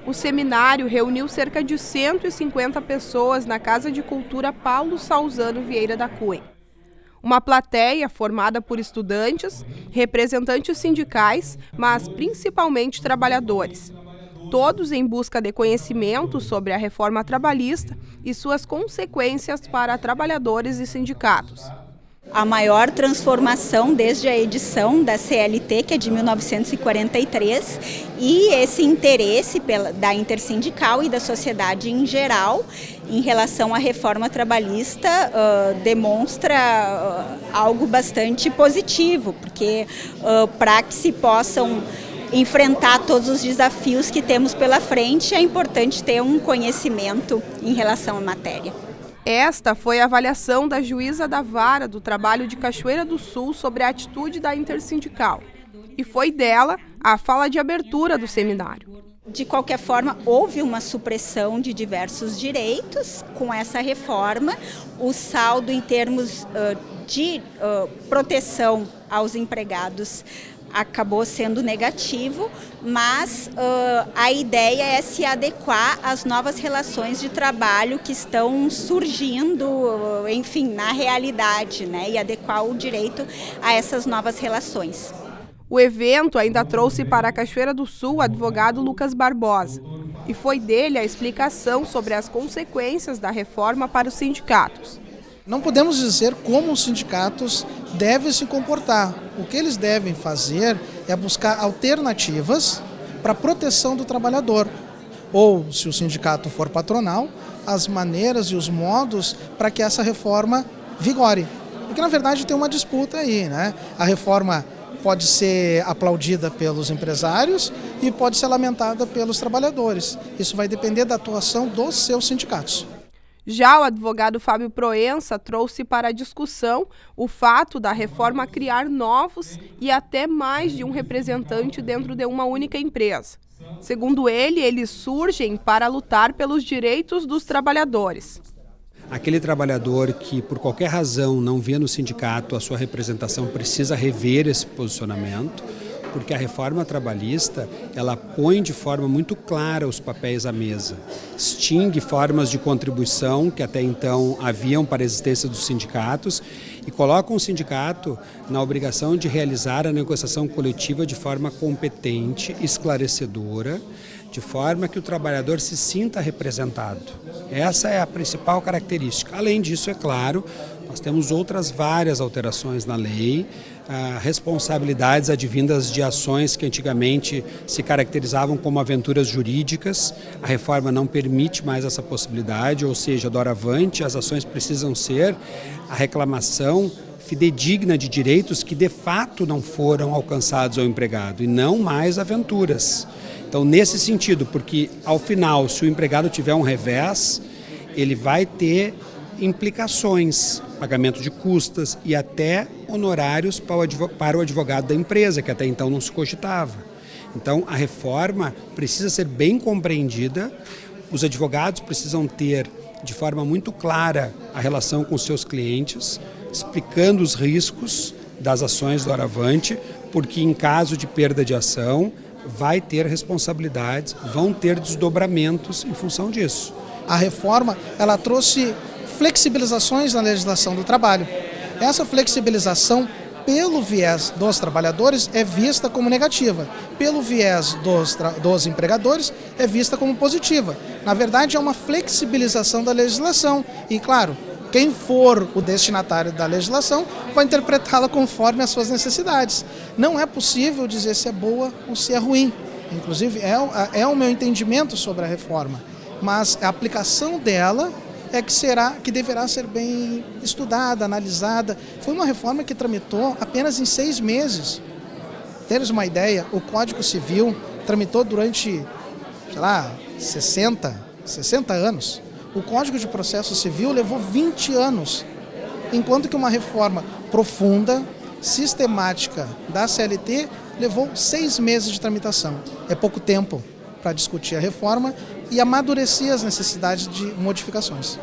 O seminário reuniu cerca de 150 pessoas na Casa de Cultura Paulo Salzano Vieira da Cunha. Uma plateia formada por estudantes, representantes sindicais, mas principalmente trabalhadores. Todos em busca de conhecimento sobre a reforma trabalhista e suas consequências para trabalhadores e sindicatos. A maior transformação desde a edição da CLT, que é de 1943, e esse interesse da intersindical e da sociedade em geral em relação à reforma trabalhista demonstra algo bastante positivo, porque para que se possam enfrentar todos os desafios que temos pela frente, é importante ter um conhecimento em relação à matéria. Esta foi a avaliação da juíza da Vara do Trabalho de Cachoeira do Sul sobre a atitude da intersindical. E foi dela a fala de abertura do seminário. De qualquer forma, houve uma supressão de diversos direitos com essa reforma. O saldo em termos de proteção aos empregados acabou sendo negativo, mas a ideia é se adequar às novas relações de trabalho que estão surgindo, enfim, na realidade, né, e adequar o direito a essas novas relações. O evento ainda trouxe para a Cachoeira do Sul o advogado Lucas Barbosa, e foi dele a explicação sobre as consequências da reforma para os sindicatos. Não podemos dizer como os sindicatos devem se comportar. O que eles devem fazer é buscar alternativas para a proteção do trabalhador. Ou, se o sindicato for patronal, as maneiras e os modos para que essa reforma vigore. Porque, na verdade, tem uma disputa aí, né? A reforma pode ser aplaudida pelos empresários e pode ser lamentada pelos trabalhadores. Isso vai depender da atuação dos seus sindicatos. Já o advogado Fábio Proença trouxe para a discussão o fato da reforma criar novos e até mais de um representante dentro de uma única empresa. Segundo ele, eles surgem para lutar pelos direitos dos trabalhadores. Aquele trabalhador que, por qualquer razão, não vê no sindicato a sua representação, precisa rever esse posicionamento, porque a reforma trabalhista, ela põe de forma muito clara os papéis à mesa, extingue formas de contribuição que até então haviam para a existência dos sindicatos e coloca o sindicato na obrigação de realizar a negociação coletiva de forma competente, esclarecedora, de forma que o trabalhador se sinta representado. Essa é a principal característica. Além disso, é claro, nós temos outras várias alterações na lei, responsabilidades advindas de ações que antigamente se caracterizavam como aventuras jurídicas. A reforma não permite mais essa possibilidade, ou seja, doravante, as ações precisam ser a reclamação fidedigna de direitos que de fato não foram alcançados ao empregado e não mais aventuras. Então, nesse sentido, porque ao final, se o empregado tiver um revés, ele vai ter implicações, pagamento de custas e até honorários para o advogado da empresa, que até então não se cogitava. Então, a reforma precisa ser bem compreendida, os advogados precisam ter de forma muito clara a relação com os seus clientes, explicando os riscos das ações do doravante, porque em caso de perda de ação, vai ter responsabilidades, vão ter desdobramentos em função disso. A reforma, ela trouxe flexibilizações na legislação do trabalho. Essa flexibilização, pelo viés dos trabalhadores, é vista como negativa. Pelo viés dos empregadores, é vista como positiva. Na verdade, é uma flexibilização da legislação. E, claro, quem for o destinatário da legislação vai interpretá-la conforme as suas necessidades. Não é possível dizer se é boa ou se é ruim. Inclusive, é o meu entendimento sobre a reforma. Mas a aplicação dela é que deverá ser bem estudada, analisada. Foi uma reforma que tramitou apenas em 6 meses. Teres uma ideia, o Código Civil tramitou durante, 60 anos. O Código de Processo Civil levou 20 anos, enquanto que uma reforma profunda, sistemática da CLT levou 6 meses de tramitação. É pouco tempo para discutir a reforma e amadurecer as necessidades de modificações.